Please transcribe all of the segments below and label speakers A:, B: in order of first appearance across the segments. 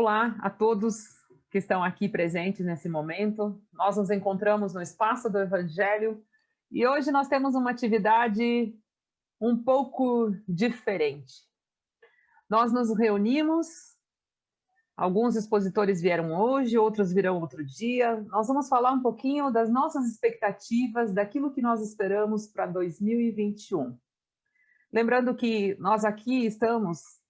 A: Olá a todos que estão aqui presentes nesse momento. Nós nos encontramos no Espaço do Evangelho e hoje nós temos uma atividade um pouco diferente. Nós nos reunimos, alguns expositores vieram hoje, outros virão outro dia. Nós vamos falar um pouquinho das nossas expectativas, daquilo que nós esperamos para 2021. Lembrando que nós aqui estamos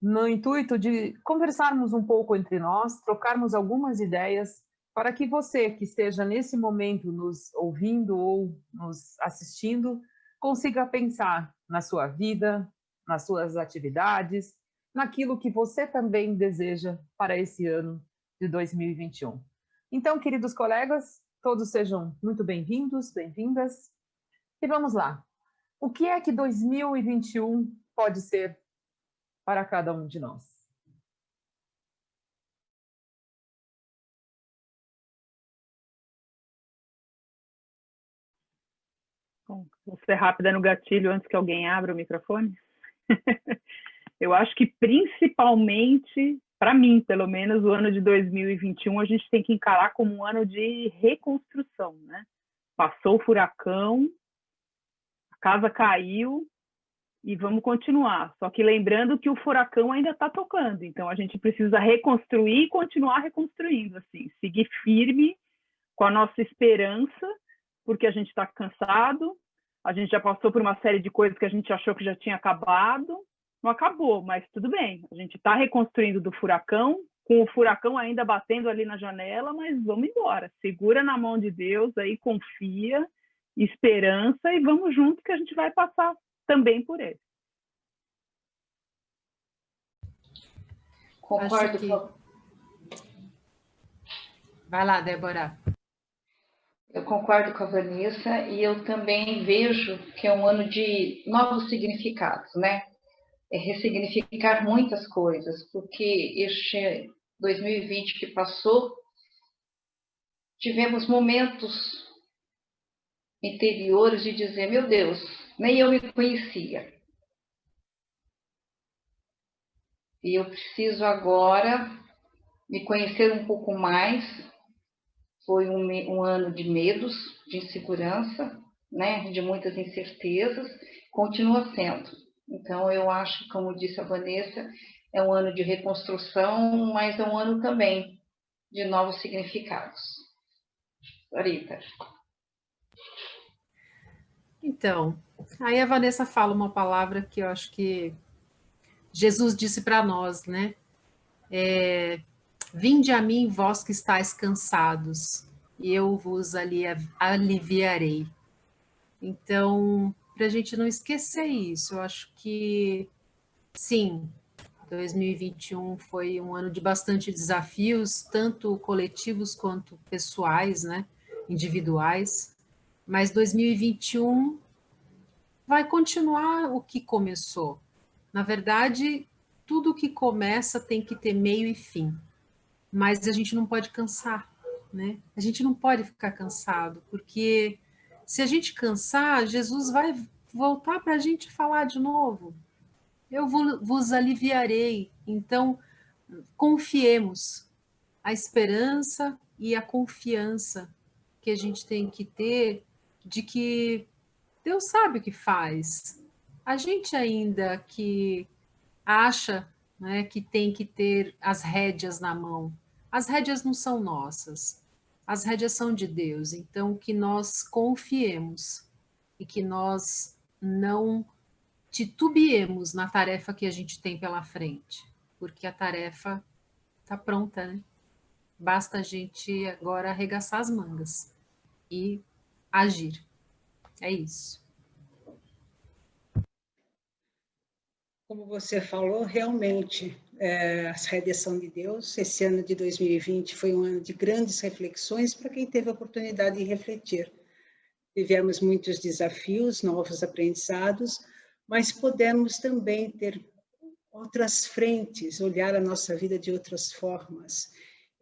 A: no intuito de conversarmos um pouco entre nós, trocarmos algumas ideias, para que você que esteja nesse momento nos ouvindo ou nos assistindo, consiga pensar na sua vida, nas suas atividades, naquilo que você também deseja para esse ano de 2021. Então, queridos colegas, todos sejam muito bem-vindos, bem-vindas. E vamos lá. O que é que 2021 pode ser para cada um de nós?
B: Bom, vou ser rápida no gatilho antes que alguém abra o microfone. Eu acho que principalmente, para mim pelo menos, o ano de 2021 a gente tem que encarar como um ano de reconstrução, né? Passou o furacão, a casa caiu e vamos continuar. Só que lembrando que o furacão ainda está tocando, então a gente precisa reconstruir e continuar reconstruindo, assim, seguir firme com a nossa esperança, porque a gente está cansado, a gente já passou por uma série de coisas que a gente achou que já tinha acabado, não acabou, mas tudo bem, a gente está reconstruindo do furacão, com o furacão ainda batendo ali na janela, mas vamos embora, segura na mão de Deus, aí confia, esperança e vamos junto que a gente vai passar também por ele.
C: Concordo
D: Vai lá, Débora.
C: Eu concordo com a Vanessa e eu também vejo que é um ano de novos significados, né? É ressignificar muitas coisas, porque este 2020 que passou, tivemos momentos interiores de dizer, meu Deus, nem eu me conhecia. E eu preciso agora me conhecer um pouco mais. Foi um ano de medos, de insegurança, né, de muitas incertezas, continua sendo. Então, eu acho, como disse a Vanessa, é um ano de reconstrução, mas é um ano também de novos significados. Rita.
D: Então, aí a Vanessa fala uma palavra que eu acho que Jesus disse para nós, né? Vinde a mim, vós que estáis cansados, e eu vos aliviarei. Então, para a gente não esquecer isso, eu acho que, sim, 2021 foi um ano de bastante desafios, tanto coletivos quanto pessoais, né? Individuais, mas 2021 vai continuar o que começou. Na verdade, tudo que começa tem que ter meio e fim. Mas a gente não pode cansar, né? A gente não pode ficar cansado, porque se a gente cansar, Jesus vai voltar para a gente falar de novo. Eu vos aliviarei. Então, confiemos. A esperança e a confiança que a gente tem que ter de que Deus sabe o que faz. A gente ainda que acha, né, que tem que ter as rédeas na mão. As rédeas não são nossas. As rédeas são de Deus. Então, que nós confiemos e que nós não titubeemos na tarefa que a gente tem pela frente, porque a tarefa está pronta, né? Basta a gente agora arregaçar as mangas e agir. É isso.
E: Como você falou, realmente, as rédeas são de Deus. Esse ano de 2020 foi um ano de grandes reflexões para quem teve a oportunidade de refletir. Tivemos muitos desafios, novos aprendizados, mas podemos também ter outras frentes, olhar a nossa vida de outras formas.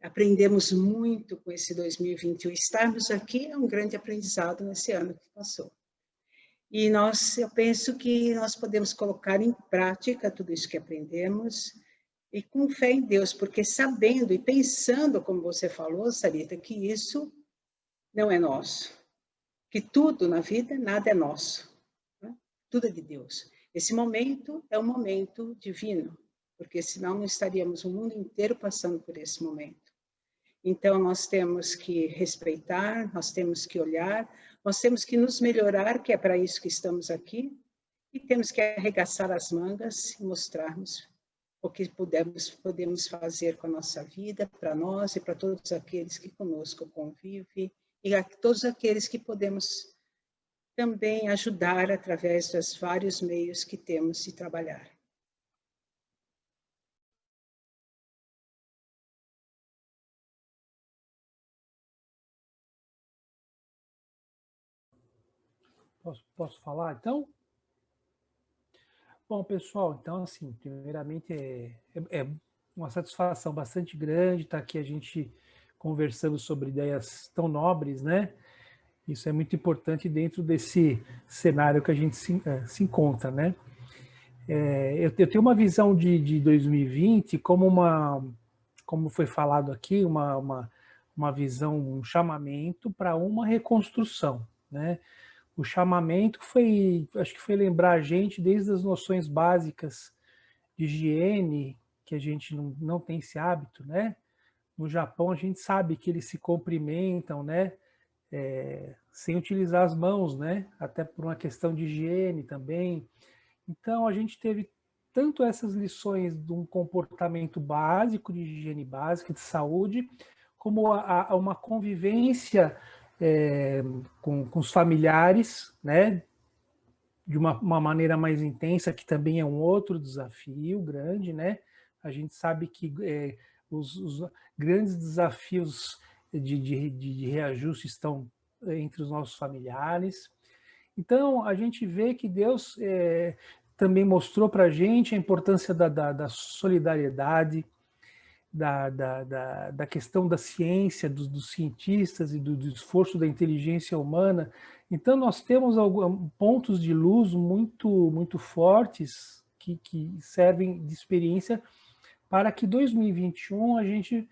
E: Aprendemos muito com esse 2021. Estarmos aqui é um grande aprendizado nesse ano que passou. E eu penso que nós podemos colocar em prática tudo isso que aprendemos e com fé em Deus, porque sabendo e pensando, como você falou, Sarita, que isso não é nosso, que tudo na vida, nada é nosso, né? Tudo é de Deus. Esse momento é um momento divino, porque senão não estaríamos o mundo inteiro passando por esse momento. Então, nós temos que respeitar, nós temos que olhar, nós temos que nos melhorar, que é para isso que estamos aqui, e temos que arregaçar as mangas e mostrarmos o que podemos fazer com a nossa vida, para nós e para todos aqueles que conosco convivem, e a todos aqueles que podemos também ajudar através dos vários meios que temos de trabalhar.
F: Posso falar, então? Bom, pessoal, então, assim, primeiramente é uma satisfação bastante grande estar aqui a gente conversando sobre ideias tão nobres, né? Isso é muito importante dentro desse cenário que a gente se encontra, né? Eu tenho uma visão de 2020 como foi falado aqui, uma visão, um chamamento para uma reconstrução, né? O chamamento acho que foi lembrar a gente desde as noções básicas de higiene, que a gente não tem esse hábito, né? No Japão a gente sabe que eles se cumprimentam, né? Sem utilizar as mãos, né? Até por uma questão de higiene também. Então a gente teve tanto essas lições de um comportamento básico, de higiene básica, de saúde, como uma convivência com os familiares, né, de uma maneira mais intensa, que também é um outro desafio grande, né? A gente sabe que os grandes desafios de reajuste estão entre os nossos familiares. Então, a gente vê que Deus também mostrou para a gente a importância da solidariedade, da questão da ciência, dos cientistas e do esforço da inteligência humana. Então, nós temos alguns pontos de luz muito fortes que servem de experiência para que 2021 a gente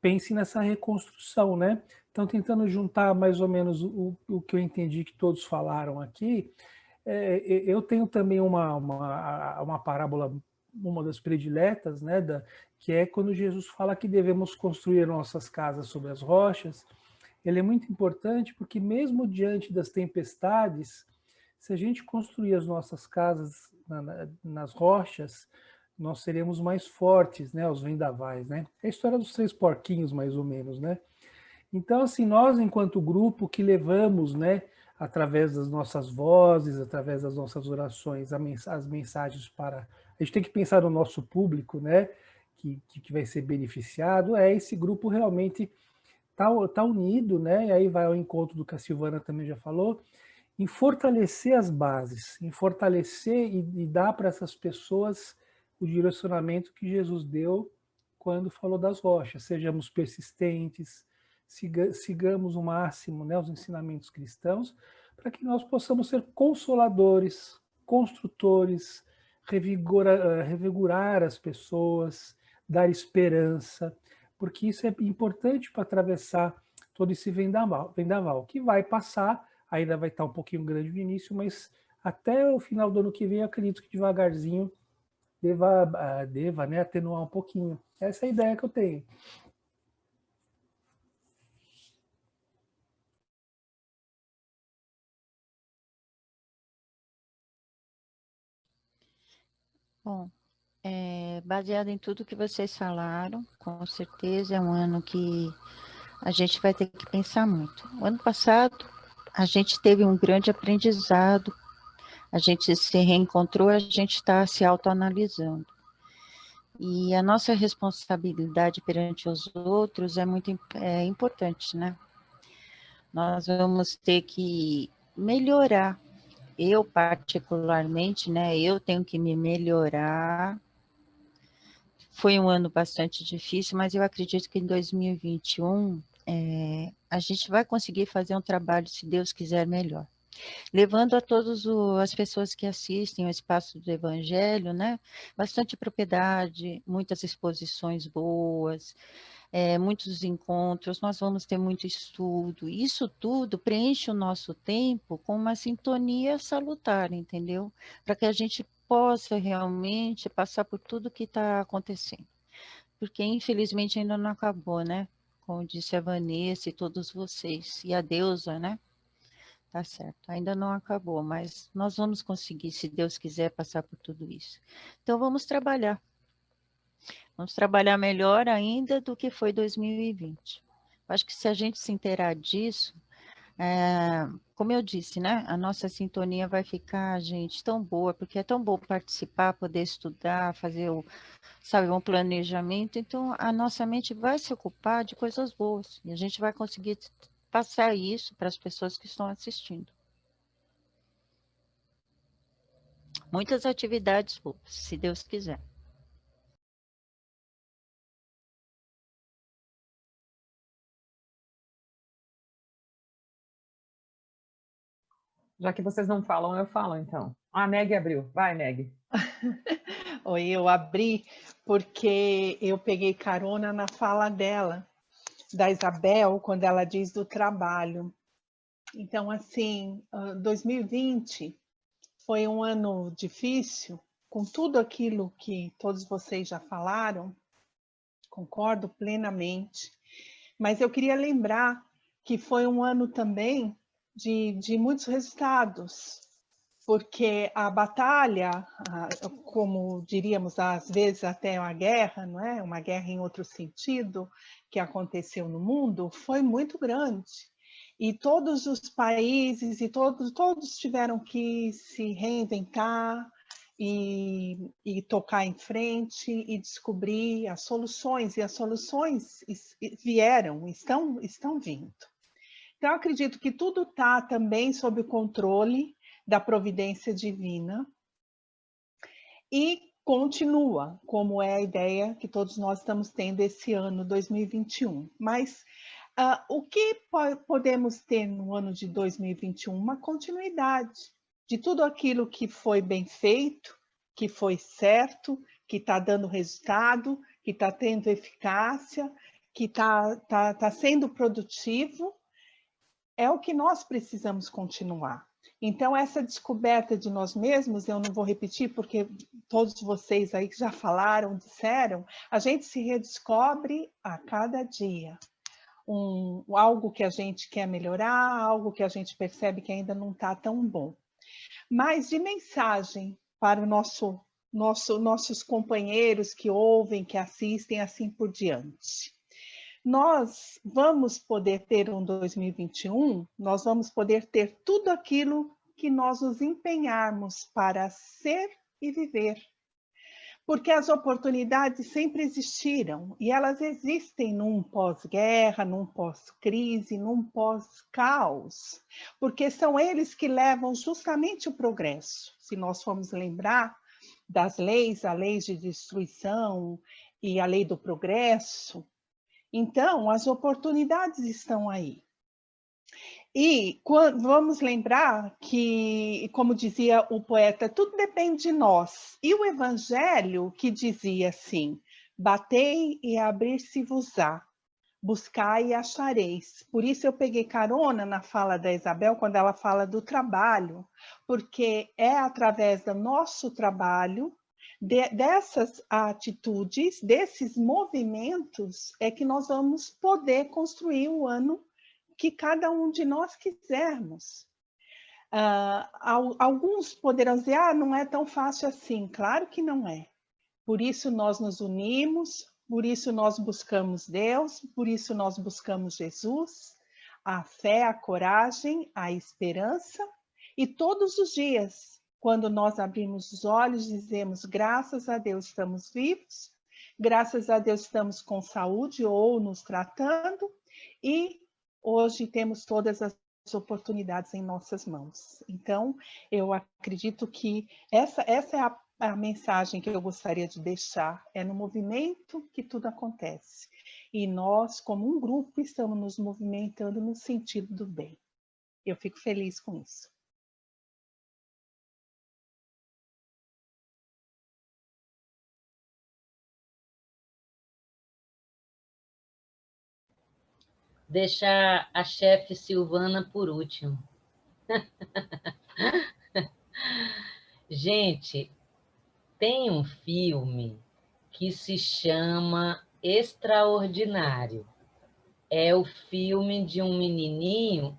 F: pense nessa reconstrução, né? Então, tentando juntar mais ou menos o que eu entendi que todos falaram aqui, eu tenho também uma parábola, uma das prediletas, né, que é quando Jesus fala que devemos construir nossas casas sobre as rochas. Ele é muito importante porque mesmo diante das tempestades, se a gente construir as nossas casas nas rochas, nós seremos mais fortes, né, os vendavais, né? É a história dos 3 porquinhos, mais ou menos, né? Então, assim, nós, enquanto grupo, que levamos, né, através das nossas vozes, através das nossas orações, as mensagens para... A gente tem que pensar no nosso público, né, que vai ser beneficiado, esse grupo realmente tá unido, né, e aí vai ao encontro do que a Silvana também já falou, em fortalecer as bases, em fortalecer e dar para essas pessoas o direcionamento que Jesus deu quando falou das rochas. Sejamos persistentes, sigamos o máximo, né, os ensinamentos cristãos, para que nós possamos ser consoladores, construtores, revigorar as pessoas, dar esperança, porque isso é importante para atravessar todo esse vendaval, que vai passar, ainda vai estar um pouquinho grande no início, mas até o final do ano que vem, eu acredito que devagarzinho deva, né, atenuar um pouquinho. Essa é a ideia que eu tenho.
G: Bom, baseado em tudo que vocês falaram, com certeza é um ano que a gente vai ter que pensar muito. O ano passado, a gente teve um grande aprendizado, a gente se reencontrou, a gente está se autoanalisando. E a nossa responsabilidade perante os outros é muito importante, né? Nós vamos ter que melhorar. Eu, particularmente, né? Eu tenho que me melhorar. Foi um ano bastante difícil, mas eu acredito que em 2021 a gente vai conseguir fazer um trabalho, se Deus quiser, melhor. levando a todas as pessoas que assistem ao Espaço do Evangelho, né? Bastante propriedade, muitas exposições boas, muitos encontros, nós vamos ter muito estudo. Isso tudo preenche o nosso tempo com uma sintonia salutar, entendeu? Para que a gente possa realmente passar por tudo que está acontecendo. Porque, infelizmente, ainda não acabou, né? Como disse a Vanessa e todos vocês, e a Deusa, né? Tá certo, ainda não acabou, mas nós vamos conseguir, se Deus quiser, passar por tudo isso. Então, vamos trabalhar. Vamos trabalhar melhor ainda do que foi 2020. Acho que se a gente se inteirar disso, como eu disse, né? A nossa sintonia vai ficar, gente, tão boa, porque é tão bom participar, poder estudar, fazer sabe, um planejamento. Então, a nossa mente vai se ocupar de coisas boas e a gente vai conseguir passar isso para as pessoas que estão assistindo. Muitas atividades boas, se Deus quiser.
A: Já que vocês não falam, eu falo então. A Meg abriu. Vai, Meg.
H: Oi, eu abri porque eu peguei carona na fala dela, da Isabel, quando ela diz do trabalho. Então, assim, 2020 foi um ano difícil, com tudo aquilo que todos vocês já falaram, concordo plenamente, mas eu queria lembrar que foi um ano também de muitos resultados, porque a batalha, como diríamos às vezes até uma guerra, não é? Uma guerra em outro sentido, que aconteceu no mundo, foi muito grande. E todos os países e todos tiveram que se reinventar e tocar em frente e descobrir as soluções, e as soluções vieram, estão vindo. Então, eu acredito que tudo está também sob o controle da providência divina e continua, como é a ideia que todos nós estamos tendo esse ano 2021. Mas o que podemos ter no ano de 2021? Uma continuidade de tudo aquilo que foi bem feito, que foi certo, que está dando resultado, que está tendo eficácia, que está sendo produtivo. É o que nós precisamos continuar. Então, essa descoberta de nós mesmos, eu não vou repetir, porque todos vocês aí que já falaram, disseram, a gente se redescobre a cada dia. Algo que a gente quer melhorar, algo que a gente percebe que ainda não está tão bom. Mas de mensagem para nossos companheiros que ouvem, que assistem, assim por diante. Nós vamos poder ter um 2021, nós vamos poder ter tudo aquilo que nós nos empenharmos para ser e viver. Porque as oportunidades sempre existiram e elas existem num pós-guerra, num pós-crise, num pós-caos, porque são eles que levam justamente o progresso. Se nós formos lembrar das leis, a lei de destruição e a lei do progresso, então, as oportunidades estão aí. E vamos lembrar que, como dizia o poeta, tudo depende de nós. E o Evangelho que dizia assim, batei e abrir-se-vos-á, buscai e achareis. Por isso eu peguei carona na fala da Isabel, quando ela fala do trabalho, porque é através do nosso trabalho, dessas atitudes, desses movimentos, é que nós vamos poder construir o ano que cada um de nós quisermos. Alguns poderão dizer, não é tão fácil assim. Claro que não é. Por isso nós nos unimos, por isso nós buscamos Deus, por isso nós buscamos Jesus, a fé, a coragem, a esperança, e todos os dias, quando nós abrimos os olhos, dizemos, graças a Deus estamos vivos, graças a Deus estamos com saúde ou nos tratando, e hoje temos todas as oportunidades em nossas mãos. Então, eu acredito que essa é a mensagem que eu gostaria de deixar, é no movimento que tudo acontece. E nós, como um grupo, estamos nos movimentando no sentido do bem. Eu fico feliz com isso.
I: deixar a chefe Silvana por último. Gente, tem um filme que se chama Extraordinário. É o filme de um menininho,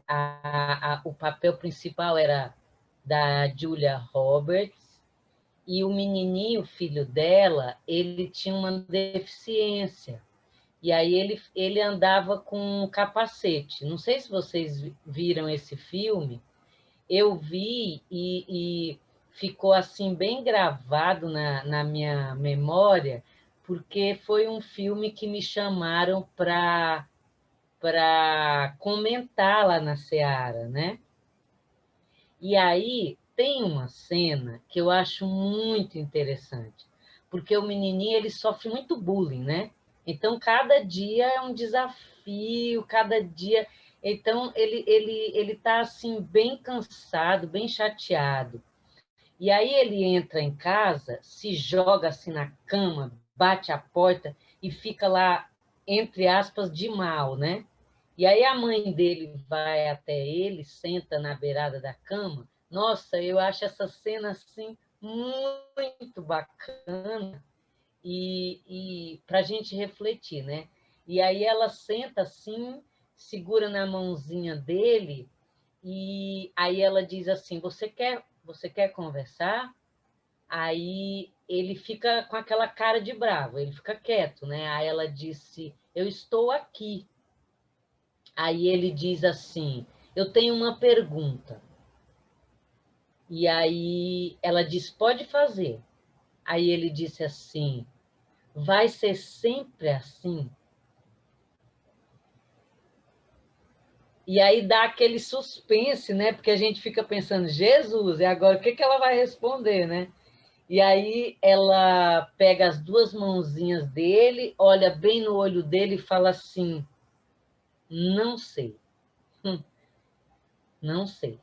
I: o papel principal era da Julia Roberts, e o menininho, filho dela, ele tinha uma deficiência. E aí ele andava com um capacete. Não sei se vocês viram esse filme. Eu vi e ficou assim bem gravado na minha memória, porque foi um filme que me chamaram para comentar lá na Seara, né? E aí tem uma cena que eu acho muito interessante, porque o menininho ele sofre muito bullying, né? Então cada dia é um desafio, cada dia. Então ele tá assim bem cansado, bem chateado. E aí ele entra em casa, se joga assim na cama, bate a porta e fica lá, entre aspas, de mal, né? E aí a mãe dele vai até ele, senta na beirada da cama. Nossa, eu acho essa cena assim muito bacana e para a gente refletir, né? E aí ela senta assim, segura na mãozinha dele e aí ela diz assim: você quer conversar? Aí ele fica com aquela cara de bravo, ele fica quieto, né? Aí ela disse: eu estou aqui. Aí ele diz assim: eu tenho uma pergunta. E aí ela diz: pode fazer. Aí ele disse assim: vai ser sempre assim? E aí dá aquele suspense, né? Porque a gente fica pensando: Jesus, e agora o que que ela vai responder, né? E aí ela pega as duas mãozinhas dele, olha bem no olho dele e fala assim: não sei, não sei.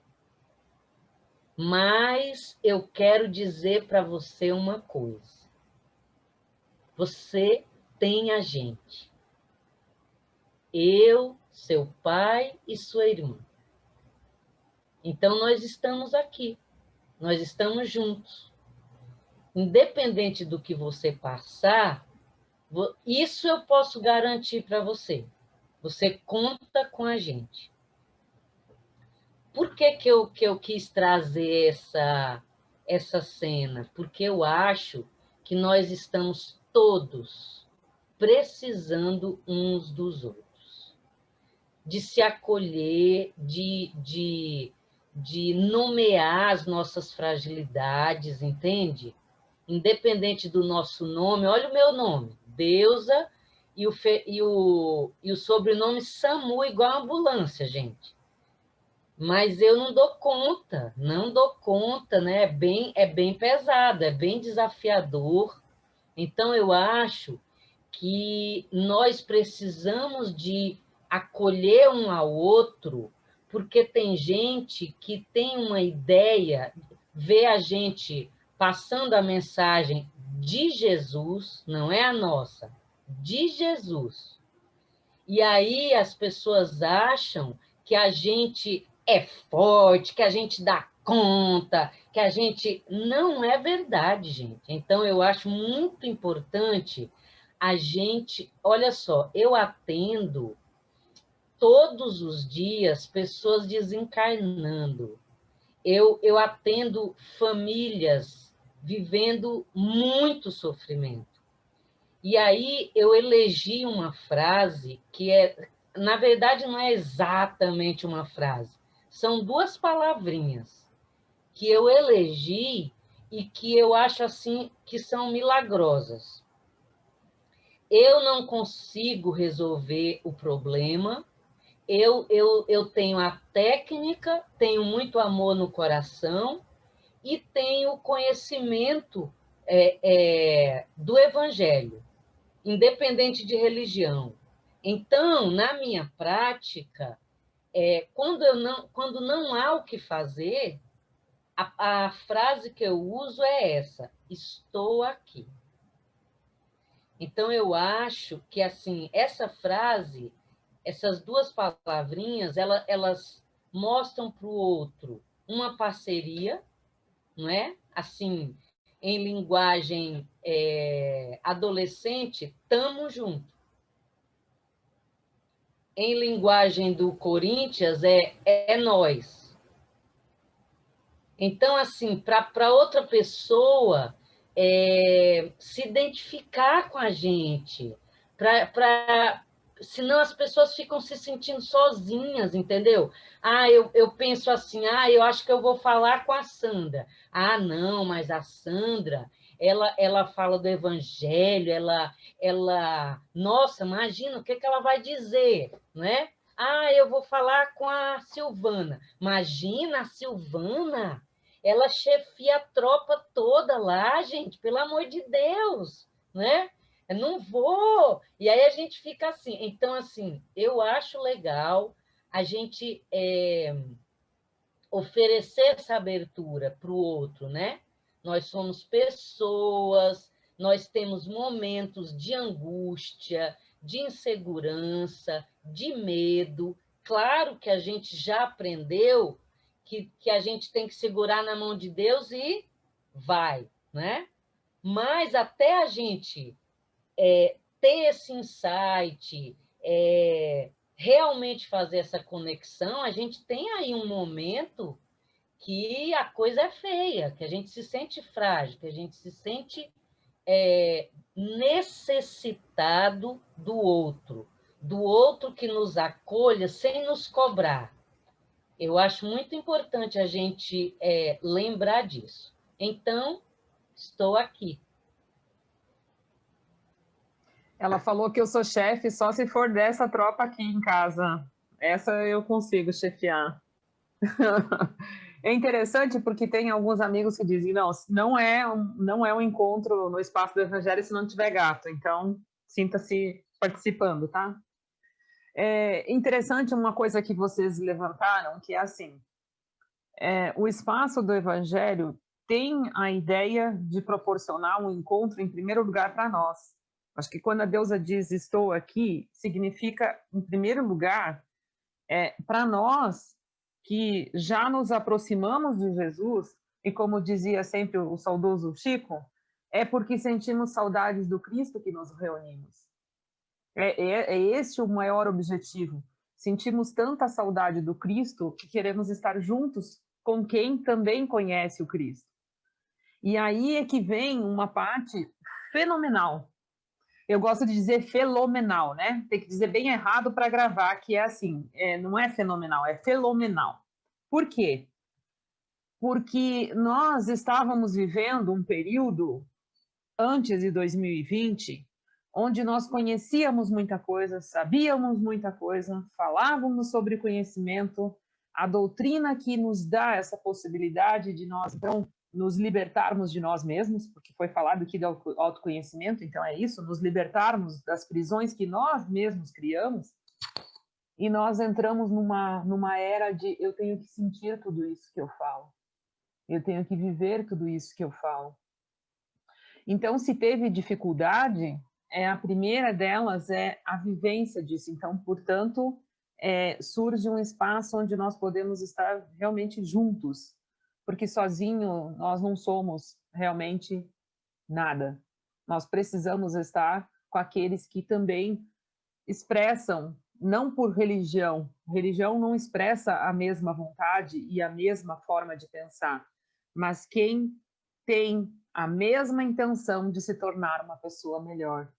I: Mas eu quero dizer para você uma coisa. Você tem a gente. Eu, seu pai e sua irmã. Então, nós estamos aqui. Nós estamos juntos. Independente do que você passar, isso eu posso garantir para você. Você conta com a gente. Por que eu quis trazer essa cena? Porque eu acho que nós estamos todos precisando uns dos outros, de se acolher, de nomear as nossas fragilidades, entende? Independente do nosso nome, olha o meu nome, Deusa, e o sobrenome Samu, igual a ambulância, gente. Mas eu não dou conta, né? É bem pesado, é bem desafiador. Então, eu acho que nós precisamos de acolher um ao outro, porque tem gente que tem uma ideia, vê a gente passando a mensagem de Jesus, não é a nossa, de Jesus. E aí as pessoas acham que a gente é forte, que a gente dá conta, que a gente... Não é verdade, gente. Então, eu acho muito importante a gente... Olha só, eu atendo todos os dias pessoas desencarnando. Eu atendo famílias vivendo muito sofrimento. E aí eu elegi uma frase que na verdade, não é exatamente uma frase, são duas palavrinhas que eu elegi e que eu acho assim que são milagrosas. Eu não consigo resolver o problema, eu tenho a técnica, tenho muito amor no coração e tenho conhecimento do Evangelho, independente de religião. Então, na minha prática, quando não há o que fazer, a frase que eu uso é essa: estou aqui. Então, eu acho que assim essa frase essas duas palavrinhas, elas mostram para o outro uma parceria, não é? Assim, em linguagem adolescente, tamo junto. Em linguagem do Corinthians, é nós. Então, assim, para outra pessoa se identificar com a gente, senão as pessoas ficam se sentindo sozinhas, entendeu? Eu penso assim, eu acho que eu vou falar com a Sandra. Não, mas a Sandra, ela fala do evangelho, nossa, imagina o que ela vai dizer, né? Eu vou falar com a Silvana. Imagina a Silvana, ela chefia a tropa toda lá, gente, pelo amor de Deus, né? Eu não vou. E aí a gente fica assim. Então, assim, eu acho legal a gente oferecer essa abertura para o outro, né? Nós somos pessoas, nós temos momentos de angústia, de insegurança, de medo. Claro que a gente já aprendeu que a gente tem que segurar na mão de Deus e vai, né? Mas até a gente ter esse insight, realmente fazer essa conexão, a gente tem aí um momento que a coisa é feia, que a gente se sente frágil, que a gente se sente necessitado do outro que nos acolha sem nos cobrar. Eu acho muito importante a gente lembrar disso. Então, estou aqui.
A: Ela falou que eu sou chefe só se for dessa tropa aqui em casa. Essa eu consigo chefiar. É interessante porque tem alguns amigos que dizem, não é um encontro no espaço do Evangelho se não tiver gato. Então, sinta-se participando, tá? É interessante uma coisa que vocês levantaram, que é assim, o espaço do Evangelho tem a ideia de proporcionar um encontro, em primeiro lugar, para nós. Acho que quando a deusa diz estou aqui, significa, em primeiro lugar, para nós que já nos aproximamos de Jesus, e como dizia sempre o saudoso Chico, é porque sentimos saudades do Cristo que nos reunimos. É esse o maior objetivo. Sentimos tanta saudade do Cristo que queremos estar juntos com quem também conhece o Cristo. E aí é que vem uma parte fenomenal. Eu gosto de dizer fenomenal, né? Tem que dizer bem errado para gravar, que é assim, não é fenomenal, é fenomenal. Por quê? Porque nós estávamos vivendo um período antes de 2020, onde nós conhecíamos muita coisa, sabíamos muita coisa, falávamos sobre conhecimento, a doutrina que nos dá essa possibilidade de nós, então, nos libertarmos de nós mesmos, porque foi falado aqui do autoconhecimento, então é isso, nos libertarmos das prisões que nós mesmos criamos, e nós entramos numa era de eu tenho que sentir tudo isso que eu falo, eu tenho que viver tudo isso que eu falo. Então, se teve dificuldade, a primeira delas é a vivência disso. Então, portanto, surge um espaço onde nós podemos estar realmente juntos, porque sozinho nós não somos realmente nada. Nós precisamos estar com aqueles que também expressam, não por religião, religião não expressa a mesma vontade e a mesma forma de pensar, mas quem tem a mesma intenção de se tornar uma pessoa melhor.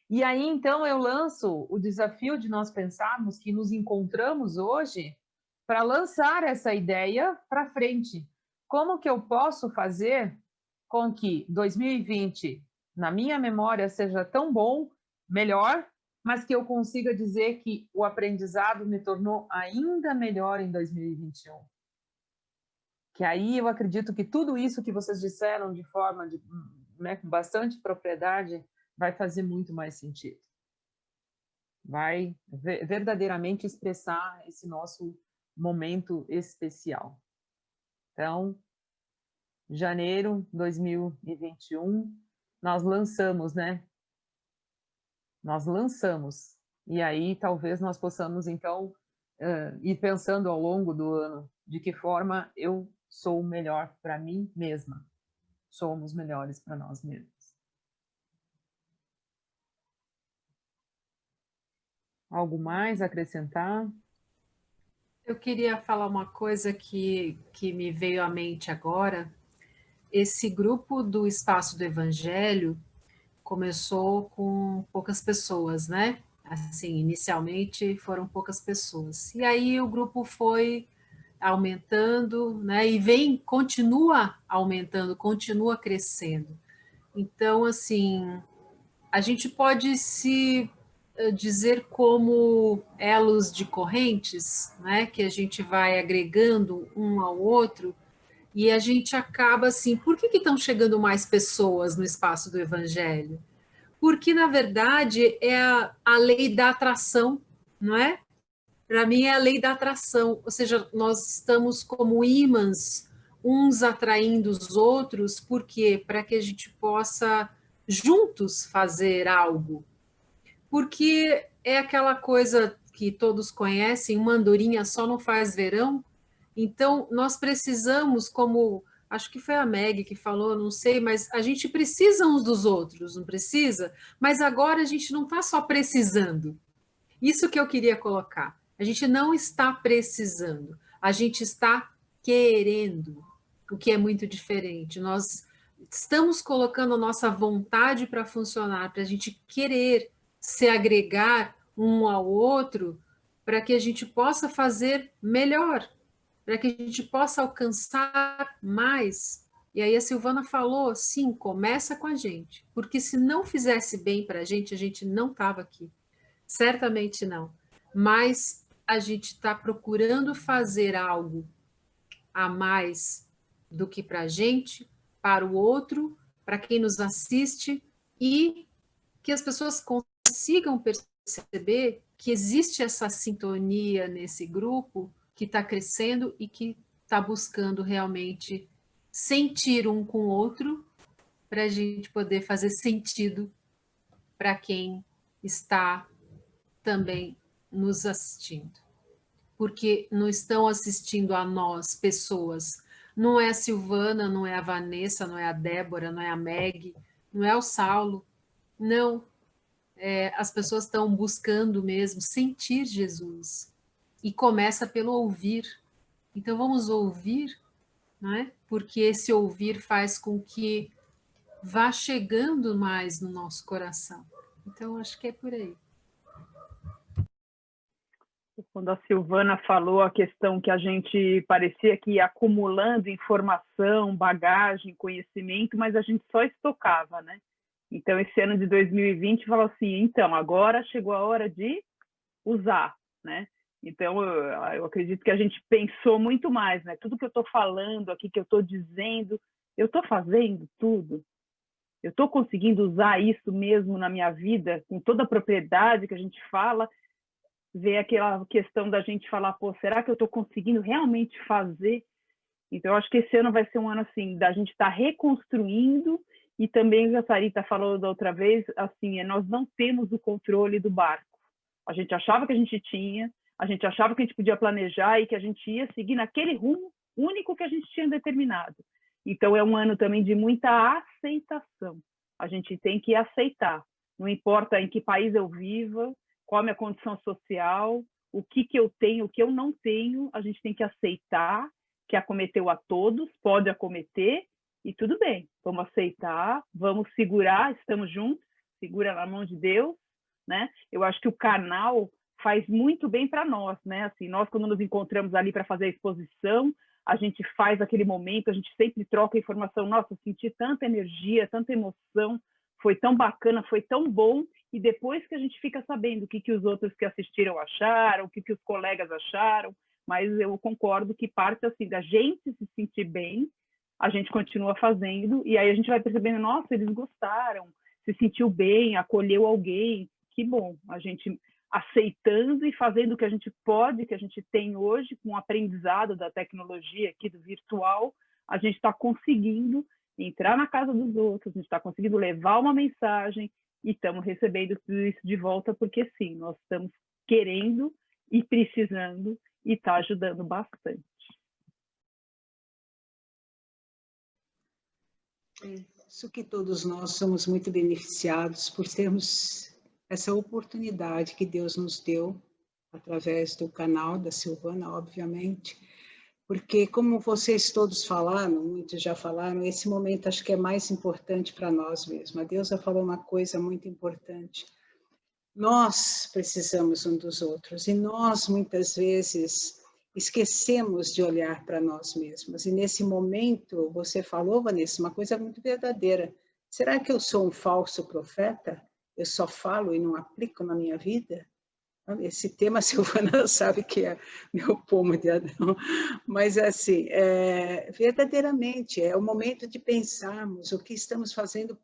A: E aí, então, eu lanço o desafio de nós pensarmos que nos encontramos hoje para lançar essa ideia para frente. Como que eu posso fazer com que 2020, na minha memória, seja tão bom, melhor, mas que eu consiga dizer que o aprendizado me tornou ainda melhor em 2021? Que aí eu acredito que tudo isso que vocês disseram de forma com bastante propriedade vai fazer muito mais sentido. Vai verdadeiramente expressar esse nosso momento especial. Então, janeiro de 2021, nós lançamos, né? Nós lançamos E aí talvez nós possamos, então, ir pensando ao longo do ano de que forma eu sou melhor para mim mesma. Somos melhores para nós mesmos. Algo mais a acrescentar?
D: Eu queria falar uma coisa que me veio à mente agora. Esse grupo do Espaço do Evangelho começou com poucas pessoas, né? Assim, inicialmente foram poucas pessoas. E aí o grupo foi aumentando, né? E continua aumentando, continua crescendo. Então, assim, a gente pode se dizer como elos de correntes, né? Que a gente vai agregando um ao outro e a gente acaba assim, por que estão chegando mais pessoas no espaço do Evangelho? Porque, na verdade, é a lei da atração, não é? Para mim, é a lei da atração, ou seja, nós estamos como ímãs, uns atraindo os outros, por quê? Para que a gente possa juntos fazer algo. Porque é aquela coisa que todos conhecem, uma andorinha só não faz verão. Então, nós precisamos, como acho que foi a Meg que falou, não sei, mas a gente precisa uns dos outros, não precisa? Mas agora a gente não está só precisando. Isso que eu queria colocar. A gente não está precisando, a gente está querendo, o que é muito diferente. Nós estamos colocando a nossa vontade para funcionar, para a gente querer se agregar um ao outro, para que a gente possa fazer melhor, para que a gente possa alcançar mais. E aí a Silvana falou, sim, começa com a gente, porque se não fizesse bem para a gente não estava aqui. Certamente não. Mas a gente está procurando fazer algo a mais do que para a gente, para o outro, para quem nos assiste, e que as pessoas consigam perceber que existe essa sintonia nesse grupo que está crescendo e que está buscando realmente sentir um com o outro para a gente poder fazer sentido para quem está também nos assistindo. Porque não estão assistindo a nós, pessoas. Não é a Silvana, não é a Vanessa, não é a Débora, não é a Meg, não é o Saulo. Não. As pessoas estão buscando mesmo sentir Jesus. E começa pelo ouvir. Então vamos ouvir, não é? Porque esse ouvir faz com que vá chegando mais no nosso coração. Então acho que é por aí.
B: Quando a Silvana falou a questão que a gente parecia que ia acumulando informação, bagagem, conhecimento, mas a gente só estocava, né? Então, esse ano de 2020 falou assim, então, agora chegou a hora de usar, né? Então, eu acredito que a gente pensou muito mais, né? Tudo que eu estou falando aqui, que eu estou dizendo, eu estou fazendo tudo? Eu estou conseguindo usar isso mesmo na minha vida, com toda a propriedade que a gente fala? Ver aquela questão da gente falar, pô, será que eu estou conseguindo realmente fazer? Então, eu acho que esse ano vai ser um ano, assim, da gente estar reconstruindo e também, a Sarita falou da outra vez, assim, nós não temos o controle do barco. A gente achava que a gente tinha, a gente achava que a gente podia planejar e que a gente ia seguir naquele rumo único que a gente tinha determinado. Então, é um ano também de muita aceitação. A gente tem que aceitar. Não importa em que país eu viva, qual a minha condição social, o que eu tenho, o que eu não tenho, a gente tem que aceitar que acometeu a todos, pode acometer, e tudo bem, vamos aceitar, vamos segurar, estamos juntos, segura na mão de Deus, né? Eu acho que o canal faz muito bem para nós, né? Assim, nós, quando nos encontramos ali para fazer a exposição, a gente faz aquele momento, a gente sempre troca informação, nossa, senti tanta energia, tanta emoção, foi tão bacana, foi tão bom, e depois que a gente fica sabendo o que os outros que assistiram acharam, o que os colegas acharam, mas eu concordo que parte assim da gente se sentir bem, a gente continua fazendo, e aí a gente vai percebendo, nossa, eles gostaram, se sentiu bem, acolheu alguém, que bom, a gente aceitando e fazendo o que a gente pode, que a gente tem hoje, com o aprendizado da tecnologia aqui, do virtual, a gente está conseguindo entrar na casa dos outros, a gente está conseguindo levar uma mensagem, e estamos recebendo tudo isso de volta, porque sim, nós estamos querendo e precisando, e está ajudando bastante.
E: Isso que todos nós somos muito beneficiados por termos essa oportunidade que Deus nos deu, através do canal da Silvana, obviamente, porque como vocês todos falaram, muitos já falaram, esse momento acho que é mais importante para nós mesmos. A Deusa falou uma coisa muito importante. Nós precisamos um dos outros e nós muitas vezes esquecemos de olhar para nós mesmos. E nesse momento, você falou, Vanessa, uma coisa muito verdadeira. Será que eu sou um falso profeta? Eu só falo e não aplico na minha vida? Esse tema, a Silvana sabe que é meu pomo de Adão. Mas, assim, verdadeiramente, é o momento de pensarmos o que estamos fazendo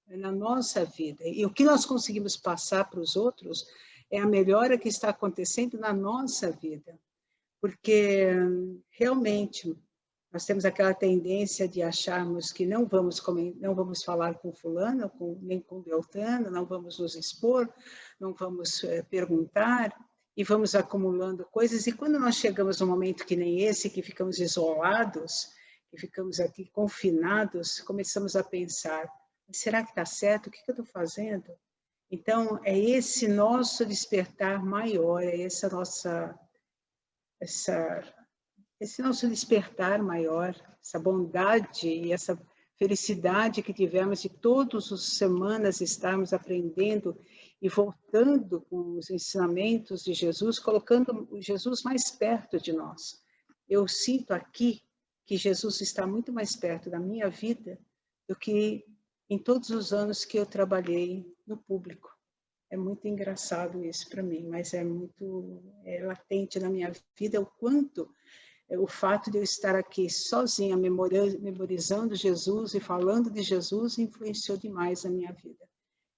E: na nossa vida. E o que nós conseguimos passar para os outros é a melhora que está acontecendo na nossa vida. Porque, realmente, nós temos aquela tendência de acharmos que não vamos falar com fulano, nem com Beltrano, não vamos nos expor, não vamos perguntar, e vamos acumulando coisas. E quando nós chegamos num momento que nem esse, que ficamos isolados, que ficamos aqui confinados, começamos a pensar, será que está certo? O que eu estou fazendo? Então, é esse nosso despertar maior, é esse nosso despertar maior, essa bondade e essa felicidade que tivemos de todas as semanas estarmos aprendendo e voltando com os ensinamentos de Jesus, colocando Jesus mais perto de nós. Eu sinto aqui que Jesus está muito mais perto da minha vida do que em todos os anos que eu trabalhei no público. É muito engraçado isso para mim, mas é latente na minha vida o quanto o fato de eu estar aqui sozinha, memorizando Jesus e falando de Jesus, influenciou demais a minha vida.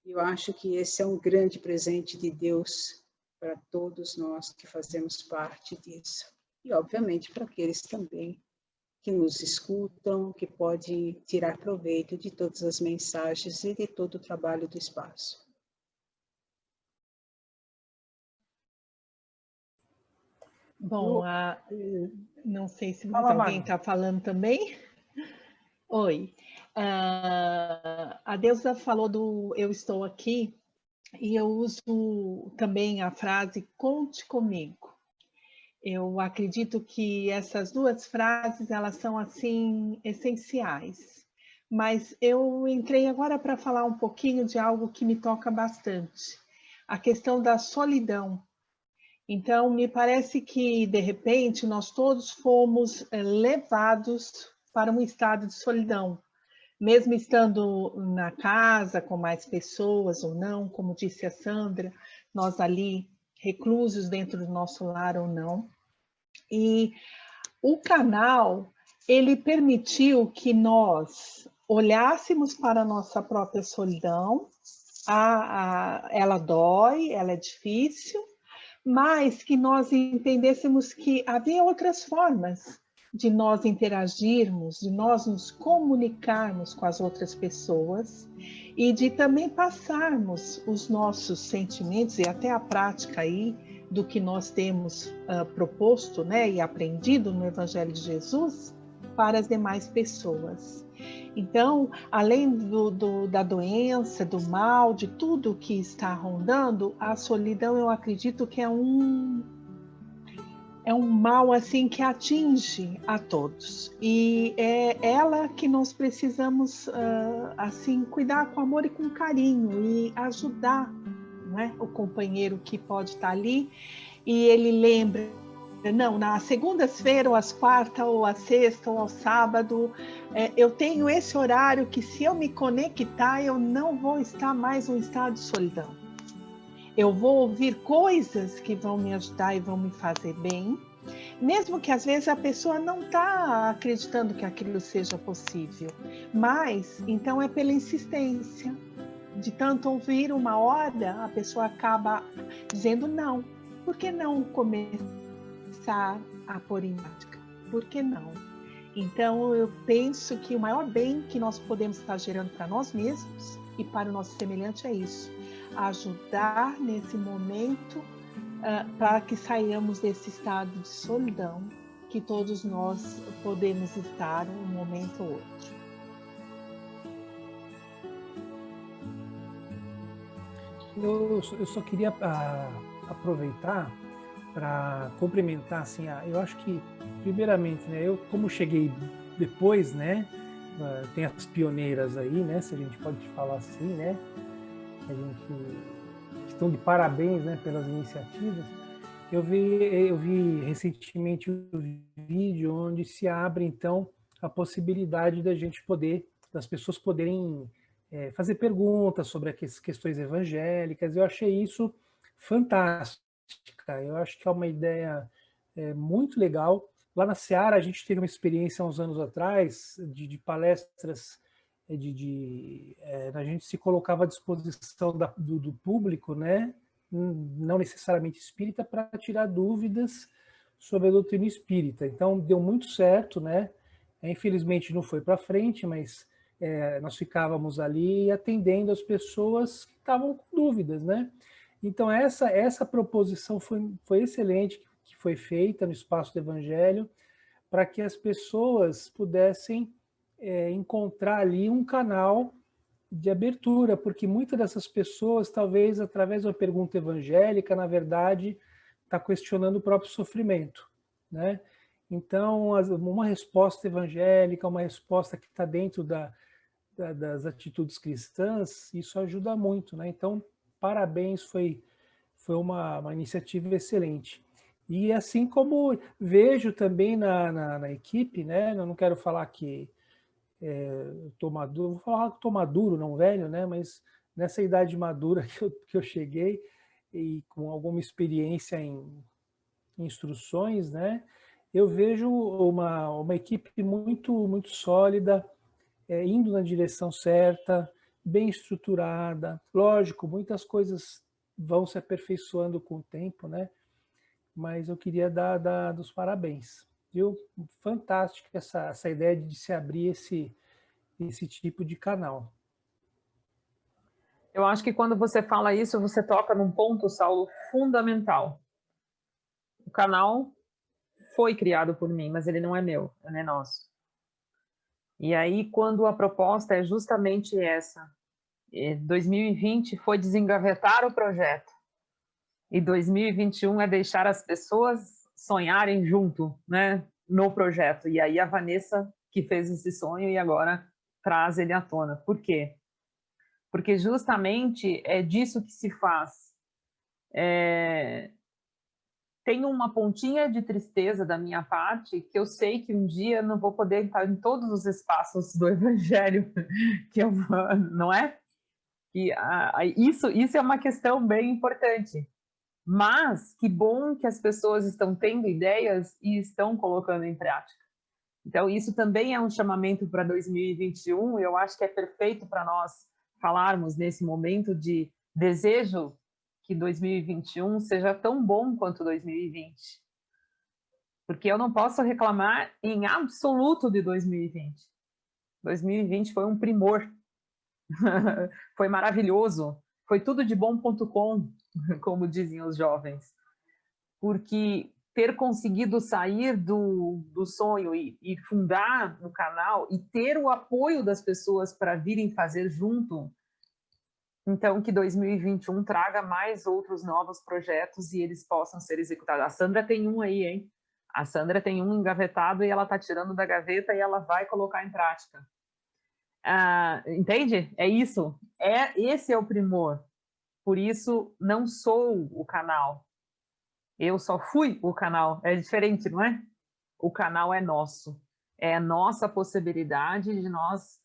E: Eu acho que esse é um grande presente de Deus para todos nós que fazemos parte disso. E, obviamente, para aqueles também que nos escutam, que podem tirar proveito de todas as mensagens e de todo o trabalho do espaço.
H: Bom, não sei se mais alguém está falando também. Oi. A Deusa falou do eu estou aqui, e eu uso também a frase conte comigo. Eu acredito que essas duas frases, elas são assim essenciais. Mas eu entrei agora para falar um pouquinho de algo que me toca bastante, a questão da solidão. Então, me parece que, de repente, nós todos fomos levados para um estado de solidão, mesmo estando na casa com mais pessoas ou não, como disse a Sandra, nós ali reclusos dentro do nosso lar ou não. E o canal, ele permitiu que nós olhássemos para a nossa própria solidão. Ela dói, ela é difícil, mas que nós entendêssemos que havia outras formas de nós interagirmos, de nós nos comunicarmos com as outras pessoas e de também passarmos os nossos sentimentos e até a prática aí do que nós temos proposto, né, e aprendido no Evangelho de Jesus para as demais pessoas. Então, além da doença, do mal, de tudo que está rondando, a solidão, eu acredito que é um mal assim que atinge a todos. E é ela que nós precisamos assim cuidar com amor e com carinho e ajudar, né, o companheiro que pode estar ali. E ele lembra, não, na segunda-feira, ou às quarta, ou às sexta, ou ao sábado, eu tenho esse horário que, se eu me conectar, eu não vou estar mais num estado de solidão. Eu vou ouvir coisas que vão me ajudar e vão me fazer bem, mesmo que às vezes a pessoa não está acreditando que aquilo seja possível. Mas, então, é pela insistência. De tanto ouvir uma hora, a pessoa acaba dizendo não. Por que não começar a pôr em prática? Por que não? Então, eu penso que o maior bem que nós podemos estar gerando para nós mesmos e para o nosso semelhante é isso, ajudar nesse momento para que saiamos desse estado de solidão que todos nós podemos estar um momento ou outro.
F: Eu só queria aproveitar para complementar, assim, eu acho que, primeiramente, né, eu como cheguei depois, né, tem as pioneiras aí, né, se a gente pode falar assim, né, a gente estão de parabéns, né, pelas iniciativas. Eu vi recentemente um vídeo onde se abre, então, a possibilidade das pessoas poderem fazer perguntas sobre as questões evangélicas. Eu achei isso fantástico. Eu acho que é uma ideia muito legal. Lá na Seara, a gente teve uma experiência há uns anos atrás de palestras, a gente se colocava à disposição do público, né? Não necessariamente espírita, para tirar dúvidas sobre a doutrina espírita. Então, deu muito certo, né? Infelizmente não foi para frente, mas nós ficávamos ali atendendo as pessoas que estavam com dúvidas, né? Então, essa proposição foi excelente, que foi feita no Espaço do Evangelho, para que as pessoas pudessem encontrar ali um canal de abertura, porque muitas dessas pessoas, talvez através de uma pergunta evangélica, na verdade, está questionando o próprio sofrimento, né? Então, uma resposta evangélica, uma resposta que está dentro das atitudes cristãs, isso ajuda muito, né? Então, parabéns, foi uma iniciativa excelente. E assim como vejo também na equipe, né? Eu não quero falar que estou maduro, vou falar que estou maduro, não velho, né? Mas nessa idade madura que eu cheguei e com alguma experiência em instruções, né? Eu vejo uma equipe muito sólida, indo na direção certa, bem estruturada. Lógico, muitas coisas vão se aperfeiçoando com o tempo, né? Mas eu queria dar dos parabéns. Viu? Fantástica essa ideia de se abrir esse tipo de canal.
A: Eu acho que quando você fala isso, você toca num ponto, Saulo, fundamental. O canal foi criado por mim, mas ele não é meu, ele é nosso. E aí, quando a proposta é justamente essa, 2020 foi desengavetar o projeto, e 2021 é deixar as pessoas sonharem junto, né, no projeto. E aí a Vanessa que fez esse sonho e agora traz ele à tona. Por quê? Porque justamente é disso que se faz. Tem uma pontinha de tristeza da minha parte, que eu sei que um dia não vou poder estar em todos os espaços do Evangelho, que eu, não é? Que isso é uma questão bem importante. Mas que bom que as pessoas estão tendo ideias e estão colocando em prática. Então, isso também é um chamamento para 2021, e eu acho que é perfeito para nós falarmos nesse momento de desejo que 2021 seja tão bom quanto 2020. Porque eu não posso reclamar em absoluto de 2020. 2020 foi um primor. Foi maravilhoso. Foi tudo de bom.com, como dizem os jovens. Porque ter conseguido sair do sonho e fundar o canal e ter o apoio das pessoas para virem fazer junto, então que 2021 traga mais outros novos projetos e eles possam ser executados. A Sandra tem um aí, hein? A Sandra tem um engavetado e ela está tirando da gaveta e ela vai colocar em prática. Entende? É isso. Esse é o primor. Por isso, não sou o canal. Eu só fui o canal. É diferente, não é? O canal é nosso. É a nossa possibilidade de nós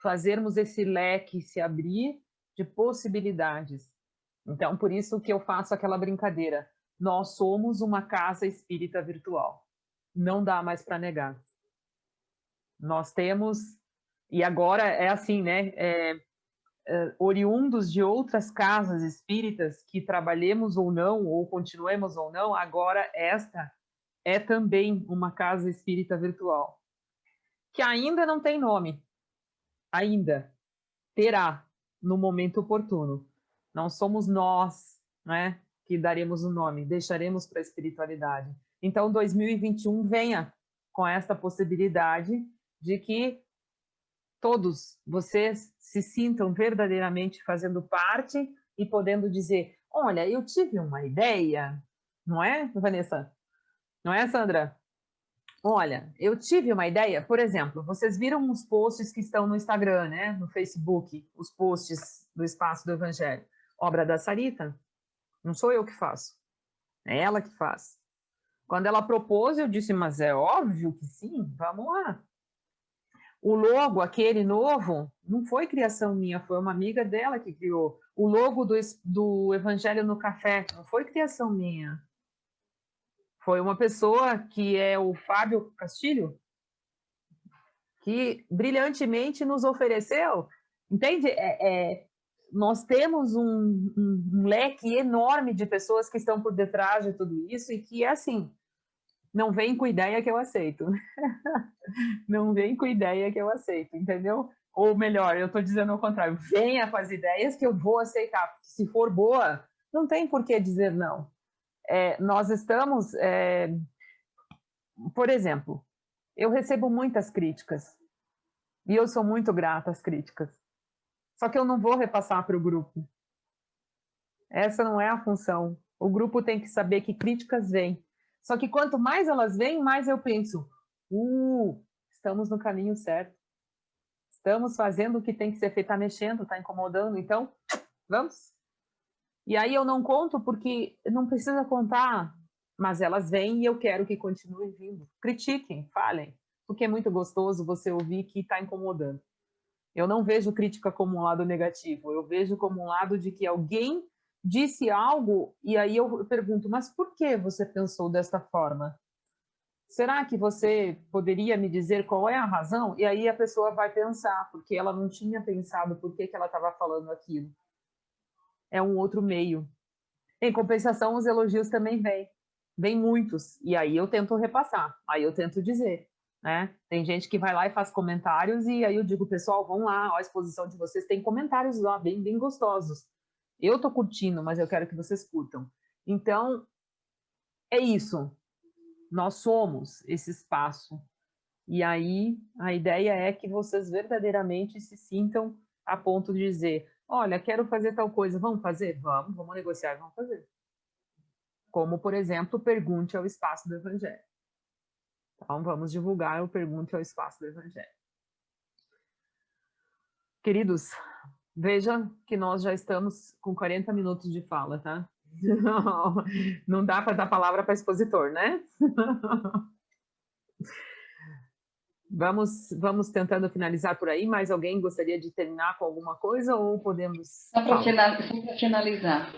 A: fazermos esse leque se abrir de possibilidades. Então, por isso que eu faço aquela brincadeira. Nós somos uma casa espírita virtual. Não dá mais para negar. Nós temos... E agora é assim, né? Oriundos de outras casas espíritas que trabalhemos ou não, ou continuemos ou não, agora esta é também uma casa espírita virtual. que ainda não tem nome. Ainda terá no momento oportuno. Não somos nós, né, que daremos o nome, deixaremos para a espiritualidade. Então, 2021 venha com esta possibilidade de que todos vocês se sintam verdadeiramente fazendo parte e podendo dizer, olha, eu tive uma ideia, não é, Vanessa? Não é, Sandra? Olha, eu tive uma ideia, por exemplo, vocês viram os posts que estão no Instagram, né, no Facebook, os posts do Espaço do Evangelho. Obra da Sarita, não sou eu que faço, é ela que faz. Quando ela propôs, eu disse, mas é óbvio que sim, vamos lá. O logo, aquele novo, não foi criação minha, foi uma amiga dela que criou. O logo do Evangelho no Café, não foi criação minha. Foi uma pessoa que é o Fábio Castilho, que brilhantemente nos ofereceu. Entende? Nós temos um leque enorme de pessoas que estão por detrás de tudo isso e que, assim, não vem com ideia que eu aceito. Não vem com ideia que eu aceito, entendeu? Ou melhor, eu estou dizendo ao contrário, venha com as ideias que eu vou aceitar. Se for boa, não tem por que dizer não. Nós estamos... por exemplo, eu recebo muitas críticas e eu sou muito grata às críticas. Só que eu não vou repassar para o grupo. Essa não é a função. O grupo tem que saber que críticas vêm. Só que quanto mais elas vêm, mais eu penso, estamos no caminho certo. Estamos fazendo o que tem que ser feito, está mexendo, está incomodando, então, vamos. E aí eu não conto porque não precisa contar, mas elas vêm e eu quero que continuem vindo. Critiquem, falem, porque é muito gostoso você ouvir que está incomodando. Eu não vejo crítica como um lado negativo, eu vejo como um lado de que alguém disse algo e aí eu pergunto, mas por que você pensou desta forma? Será que você poderia me dizer qual é a razão? E aí a pessoa vai pensar, porque ela não tinha pensado por que ela estava falando aquilo. É um outro meio. Em compensação, os elogios também vêm. Vêm muitos. E aí eu tento repassar. Aí eu tento dizer. Né? Tem gente que vai lá e faz comentários e aí eu digo, pessoal, vão lá, ó, a exposição de vocês tem comentários lá bem, bem gostosos. Eu tô curtindo, mas eu quero que vocês curtam. Então, é isso. Nós somos esse espaço. E aí, a ideia é que vocês verdadeiramente se sintam a ponto de dizer, olha, quero fazer tal coisa, vamos fazer? Vamos negociar, vamos fazer. Como, por exemplo, pergunte ao Espaço do Evangelho. Então, vamos divulgar o Pergunte ao Espaço do Evangelho. Queridos, veja que nós já estamos com 40 minutos de fala, tá? Não dá para dar palavra para expositor, né? Vamos tentando finalizar por aí. Mais alguém gostaria de terminar com alguma coisa ou podemos...
C: Só para finalizar,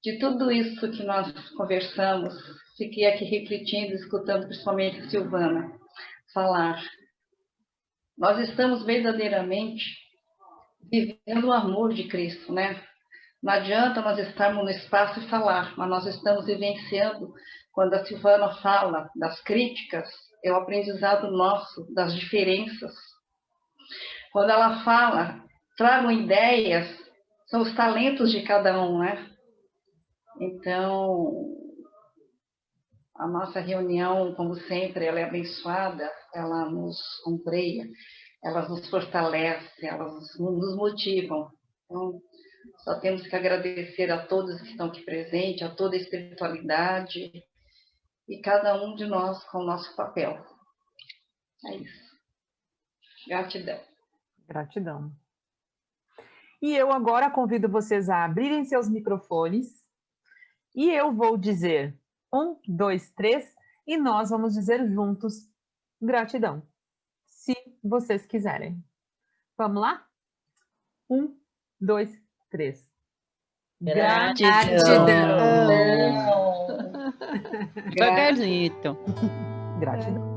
C: de tudo isso que nós conversamos, fiquei aqui refletindo, escutando principalmente a Silvana falar. Nós estamos verdadeiramente vivendo o amor de Cristo, né? Não adianta nós estarmos no espaço e falar, mas nós estamos vivenciando. Quando a Silvana fala das críticas, é o aprendizado nosso, das diferenças. Quando ela fala, tragam ideias, são os talentos de cada um, né? Então, a nossa reunião, como sempre, ela é abençoada, ela nos ombreia, ela nos fortalece, elas nos motivam. Então, só temos que agradecer a todos que estão aqui presentes, a toda a espiritualidade e cada um de nós com o nosso papel. É isso. Gratidão.
A: Gratidão. E eu agora convido vocês a abrirem seus microfones e eu vou dizer 1, 2, 3 e nós vamos dizer juntos gratidão, se vocês quiserem. Vamos lá? 1, 2, 3.
G: Gratidão.
C: Gratidão.
G: Devagarzinho.
A: Gratidão.